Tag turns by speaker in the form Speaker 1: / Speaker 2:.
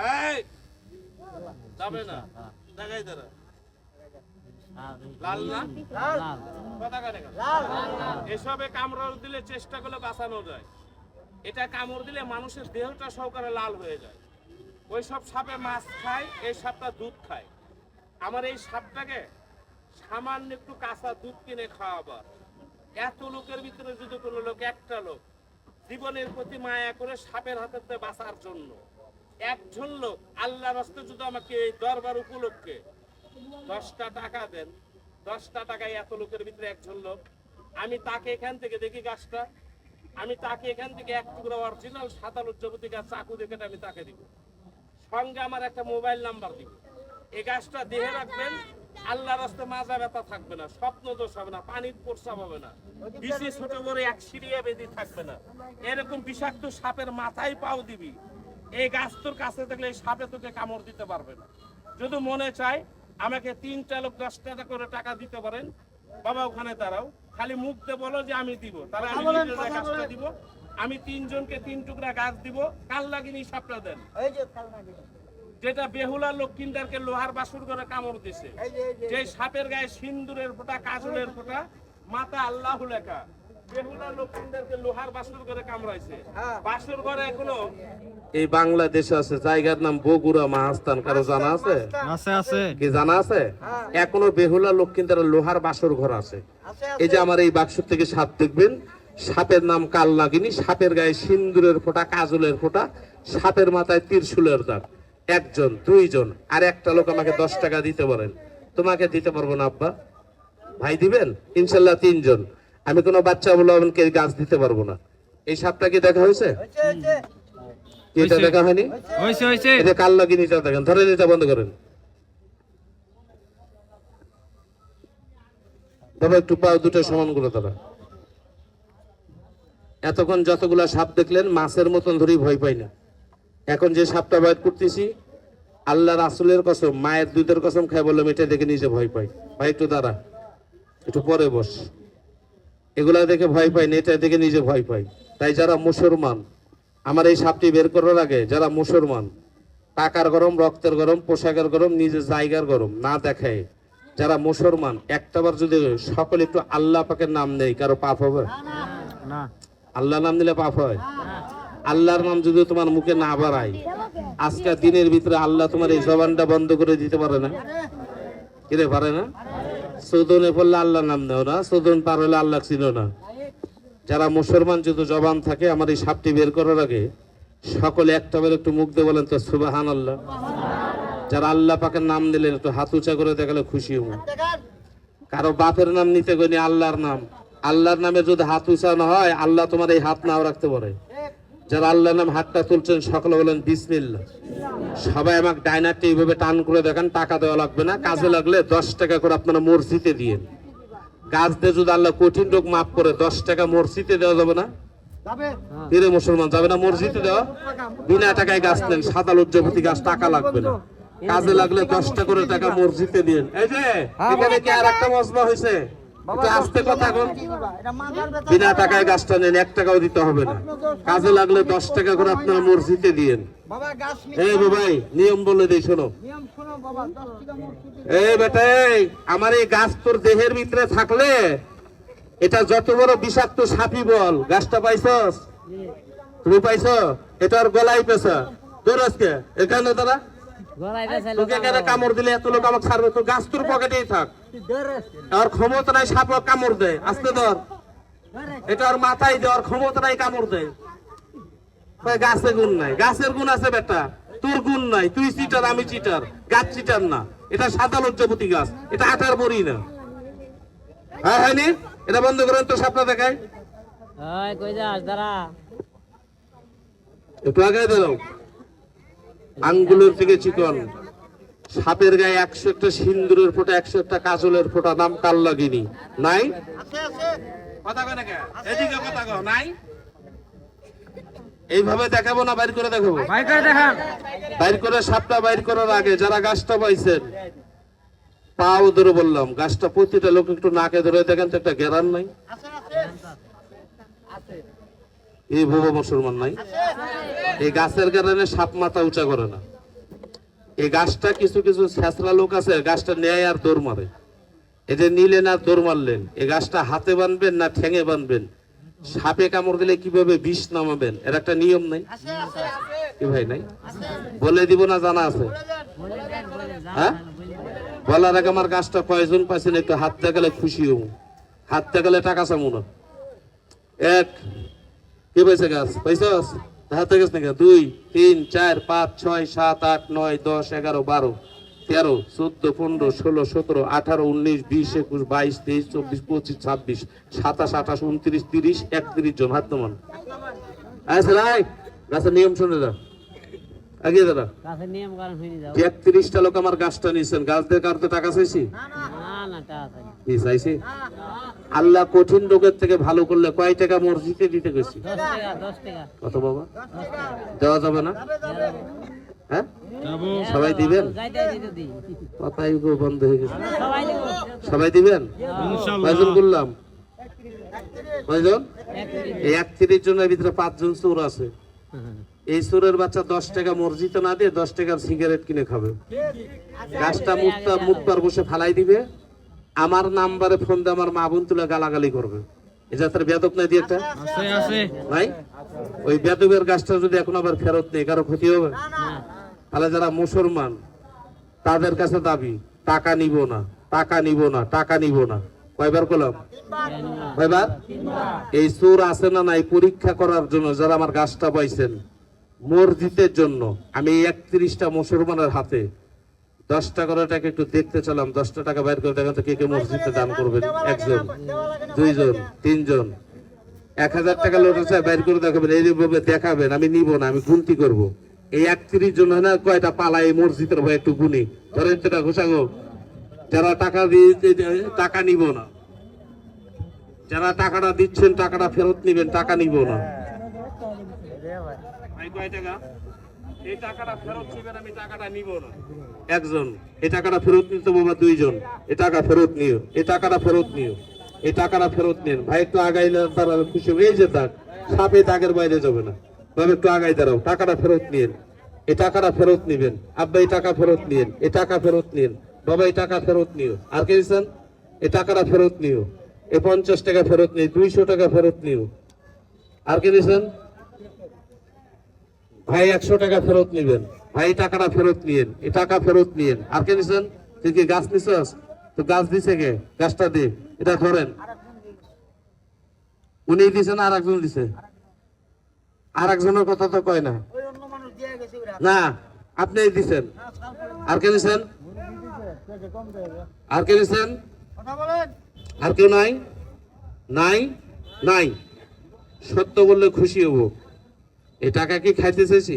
Speaker 1: এই যাবে না দেখাই দাঁড়া লাল না কথা কানে লাল এসবে কামড় দিলে চেষ্টা করলে বাঁচানো যায় এটা কামড় দিলে মানুষের দেহটা সহকারে লাল হয়ে যায় ওই সব সাপে মাছ খায় এই সাপটা দুধ খায় আমার এই সাপটাকে সামান্য একটু কাঁচা দুধ কিনে খাওয়াবা এত লোকের ভিতরে যদি কোনো লোক একটা লোক জীবনের প্রতি মায়া করে সাপের হাতে বাঁচার জন্য একজন লোক আল্লাহর রাস্তায় যদি আমাকে এই দরবার উপলক্ষে 10টা টাকা দেন 10টা টাকায় এত লোকের ভিতরে একজন লোক আমি তাকে এখান থেকে দেখি গাছটা আমি তাকে এখান থেকে এক টুকরা অরিজিনাল সাদা লজ্জাপতি গাছ চাকু দেখে আমি তাকে দিব সঙ্গে আমার একটা মোবাইল নাম্বার দিব এই গাছটা দেহে রাখবেন আল্লাহর রাস্তায় মাজা ব্যথা থাকবে না স্বপ্ন দোষ হবে না পানির প্রস্রাব হবে না বিশে ছোট বড় এক সিঁড়িয়া বেঁধে থাকবে না এরকম বিষাক্ত সাপের মাথায় পাও দিবি এই গাছ তোর কাছে থাকলে এই সাপে তোকে কামড় দিতে পারবে না যদি মনে চায় আমাকে 3টা লোক 10 টাকা করে টাকা দিতে পারেন বাবা ওখানে দাঁড়াও খালি মুখ দিয়ে বলো যে আমি দিব তাহলে আমি গাছটা দিব আমি 3 জনকে 3 টুকরা গাছ দিব কাল লাগিনি সাপটা দেন যেটা বেহুলা লক্ষ্মীন্দারকে লোহার বাসুর করে কামড় দিছে যে সাপের গায়ে সিন্দুরের ফোঁটা কাজলের ফোঁটা মাথা আল্লাহু লেখা বেহুলা লক্ষ্মীন্দারকে লোহার বাসুর করে কামড়াইছে বাসুর ঘরে এখনো এই বাংলাদেশে আছে জায়গার নাম বগুড়া মাহাস্থান কারো জানা আছে
Speaker 2: আছে আছে
Speaker 1: কি জানা আছে এখনো বেহুলা লক্ষ্মীন্দারের লোহার বাসুর ঘর আছে এই যে আমার এই বাক্স থেকে সাপ দেখবেন সাপের নাম কাল নাগিনী সাপের গায়ে সিন্দুরের ফোঁটা কাজলের ফোঁটা সাপের মাথায় ত্রিশূলের দাগ একজন 2 জন আর একটা লোক আমাকে 10 টাকা দিতে পারেন তোমাকে দিতে পারবো না আব্বা ভাই দিবেন ইনশাআল্লাহ 3 জন আমি কোনো বাচ্চা বলকে গাছ দিতে পারবো না এই সাপটা কি দেখা হয়েছে এটা দেখা হয়নি
Speaker 2: হইছে হইছে
Speaker 1: এটা কাল লাগিনিটা দেখেন ধরে নিতে বন্ধ করেন বাবা একটু পাও দুটো সমান করে দাঁড়া এতক্ষণ যতগুলা সাপ দেখলেন মাছের মতন ধরেই ভয় পাই না এখন যে সাপটা বাইর করতেছি আল্লাহ রাসূলের কসম মায়ের দুধের কসম খাই বললাম এটা দেখে নিজে ভয় পাই ভাই একটু দাঁড়া একটু পরে বস এগুলা দেখে ভয় পাই না এটা দেখে নিজে ভয় পাই তাই যারা মুসলমান আমার এই সাপটি বের করার আগে যারা মুসলমান টাকার গরম রক্তের গরম পোশাকের গরম নিজের জায়গার গরম না দেখায় যারা মুসলমান একটাবার যদি সকলে একটু আল্লাহ পাকের নাম নেই কারো পাপ হবে
Speaker 2: না
Speaker 1: আল্লাহ নাম নিলে পাপ হয় আল্লাহর নাম যদি তোমার মুখে না বাড়ায় আজকের দিনের ভিতরে আল্লাহ তোমার এই জবানটা বন্ধ করে দিতে পারে না কিরে পারে না সৌদনে পড়লে আল্লাহ নাম নেও না সৌদন পার হলে আল্লাহ চিনো না যারা মুসলমান যদি জবান থাকে আমার এই সাপটি বের করার আগে সকলে একটা বের একটু মুখ দিয়ে বলেন তো সুবহানাল্লাহ যারা আল্লাহ পাকের নাম নিলেন একটু হাত উঁচা করে দেখালে খুশি হবো কারো বাপের নাম নিতে গনি আল্লাহর নাম আল্লাহর নামে যদি হাত উঁচা না হয় আল্লাহ তোমার এই হাত নাও রাখতে পারে যারা আল্লাহর নাম হাতটা তুলছেন সকলে বলেন বিসমিল্লাহ সবাই আমাকে ডাইনারটি এইভাবে টান করে দেখেন টাকা দেওয়া লাগবে না কাজে লাগলে 10 টাকা করে আপনারা মসজিদে দিয়েন গাছ দিয়ে যদি আল্লাহ কঠিন রোগ মাফ করে 10 টাকা মসজিদে দেওয়া যাবে না যাবে মুসলমান যাবে না মসজিদে দেওয়া বিনা টাকায় গাছ নেন সাদা লজ্জাপতি গাছ টাকা লাগবে না কাজে লাগলে 10 টাকা করে টাকা মসজিদে দিয়েন এই যে এখানে কি আর একটা মজমা হয়েছে আস্তে কথা বল বিনা টাকায় গাছটা নেন 1 টাকাও দিতে হবে না কাজে লাগলে 10 টাকা করে আপনারা মসজিদে দিয়েন এই ভাই নিয়ম বলে দেই শোনো এই বেটা আমার এই গাছ তোর দেহের ভিতরে থাকলে এটা যত বড় বিষাক্ত সাপই বল গাছটা পাইছস তুমি পাইছো এটার গলায় পেছা তোর আজকে এখানে দাঁড়া তোকে কেন কামড় দিলে এত লোক আমাকে ছাড়বে তো গাছ তোর পকেটেই থাক আর ক্ষমতা নাই সাপ কামড় দেয় আস্তে ধর এটা আর মাথায় দেওয়ার ক্ষমতা নাই কামড় দেয় গাছে গুণ নাই গাছের গুণ আছে বেটা তোর গুণ নাই তুই চিটার আমি চিটার গাছ চিটার না এটা সাদা লজ্জাপতি গাছ এটা আটার বড়ি না হ্যাঁ হয়নি এটা বন্ধ করেন তো সাপটা দেখায় একটু আগে দাও আঙ্গুলের থেকে চিকন সাপের গায়ে 101টা সিন্দুরের ফোঁটা 101টা কাজলের ফোঁটা নাম কাল লাগিনি নাই কথা কয় না কে এদিকে কথা কও নাই এইভাবে দেখাবো না বাইর করে দেখাবো
Speaker 2: ভাই করে দেখান
Speaker 1: বাইর করে সাপটা বাইর করার আগে যারা গাছটা পাইছেন পাও ধরে বললাম গাছটা প্রতিটা লোক একটু নাকে ধরে দেখেন তো একটা গ্যারান নাই এই ভুবো মুসলমান নাই এই গাছের কারণে সাপ মাথা উঁচা করে না
Speaker 3: এই গাছটা কিছু কিছু ছেঁচড়া লোক আছে, গাছটা নেয় আর দৌড় মারে। এটা নিলেন আর দৌড় মারলেন। এই গাছটা হাতে বাঁধবেন না ঠ্যাঙে বাঁধবেন? সাপে কামড় দিলে কিভাবে বিষ নামাবেন, এর একটা নিয়ম নাই কি ভাই? নাই বলে দিব না, জানা আছে? হ্যাঁ, বলার আগে আমার গাছটা কয়জন পাইছেন একটু হাত দেখালে খুশি হব। হাত দেখালে টাকা চামু না। এক, কে পাইছে গাছ? পাইছস? হাতে গেছ নাকি? 2 3 4 5 6 7 8 9 10 11 12 13 14 15 16 17 18 19 20 21 22 23 24 25 26 27 28 29 30 31 জন। হাত নামান। আচ্ছা রাই, গাছের নিয়ম শুনে যা আগে দাদা।
Speaker 4: গাছের নিয়ম কারণ হয়নি যাও
Speaker 3: 31টা লোক আমার গাছটা নিয়েছেন। গাছ দিয়ে কারতে টাকা চাইছি?
Speaker 4: না না টাকা চাই না।
Speaker 3: কি চাইছি? আল্লাহ কঠিন রোগের থেকে ভালো করলে কয় টাকা মসজিদে দিতে গেছি?
Speaker 4: 10 টাকা 10 টাকা
Speaker 3: কত বাবা? দেওয়া যাবে না? হ্যাঁ,
Speaker 2: যাবো।
Speaker 3: সবাই দিবেন?
Speaker 4: যাইতে দিতে দিই
Speaker 3: কথাই গো বন্ধ হয়ে গেছে।
Speaker 4: সবাই দেব
Speaker 3: সবাই দিবেন?
Speaker 2: ইনশাআল্লাহ।
Speaker 3: কয়জন বললাম? কয়জন?
Speaker 4: 31
Speaker 3: এই 31 জনের ভিতরে 5 জন চোর আছে। এই চোরের বাচ্চা 10 টাকা মসজিদে না দিয়ে 10 টাকার সিগারেট কিনে খাবে। গাছটা মুখবার বসে ফালাই দিবে। আমার নাম্বারে ফোন দিয়ে আমার মা বোন তুলে গালাগালি করবে। এটা তার বেদক নাই দিয়ে একটা
Speaker 2: আছে আছে
Speaker 3: নাই? ওই বেদবের গাছটা যদি এখন আবার ফেরত নেই, কারো ক্ষতি হবে? তাহলে যারা মুসলমান তাদের কাছে দাবি টাকা নিব না, টাকা নিব না, টাকা নিব না। কয়বার করলাম? কয়বার? এই চোর আছে না নাই পরীক্ষা করার জন্য যারা আমার গাছটা পাইছেন মসজিদের জন্য, আমি 31টা মুসলমানের হাতে 10 টাকা করে টাকা একটু দেখতে চালাম। 10টা টাকা বাইর করে দেখেন তো কে কে মসজিদে দান করবেন। 1 জন, 2 জন, 3 জন। 1000 টাকা লোট আছে, বাইর করে দেখাবেন। এইভাবে দেখাবেন, আমি নিব না, আমি গুনতি করব। এই 31 জন হয় না, কয়টা পালা এই মসজিদের ভাই একটু গুনি ধরেন সেটা ঘোষাগো। যারা টাকা দিয়ে টাকা নিব না, যারা টাকাটা দিচ্ছেন টাকাটা ফেরত নিবেন, টাকা নিব না। ভাই কয় টাকা? এই টাকাটা ফেরত নিবেন, আমি টাকাটা নিব না। 1 জন। এই টাকাটা ফেরত নিতে বাবা। 2 জন। এই টাকা ফেরত নিও, এই টাকাটা ফেরত নিও, এই টাকাটা ফেরত নিন। ভাই একটু আগাইলে তারা খুশি হবে। এই যে দাগ, সাপে দাগের বাইরে যাবে না। তবে একটু আগাই দাঁড়াও, টাকাটা ফেরত নিন, এই টাকাটা ফেরত নিবেন। আব্বা এই টাকা ফেরত নিন, এই টাকা ফেরত নিন। বাবা এই টাকা ফেরত নিও। আর কে দিচ্ছেন? এই টাকাটা ফেরত নিও। এই 50 টাকা ফেরত নিও, 200 টাকা ফেরত নিও। আর কে দিচ্ছেন? ভাই 100 টাকা ফেরত নিবেন। ভাই এই টাকাটা ফেরত নিন, এই টাকা ফেরত নিন। আর কে দিচ্ছেন? তুই কি গাছ নিছস? তো গাছ দিছে কে? গাছটা দে, এটা ধরেন। উনি দিছে না আর একজন দিছে? আর একজনের কথা তো কয় না। না, আপনি দিছেন। আর কে দিছেন? আর কে দিছেন? আর কেউ নাই? নাই নাই। সত্য বললে খুশি হব। এই টাকা কি খাইতে চেয়েছি?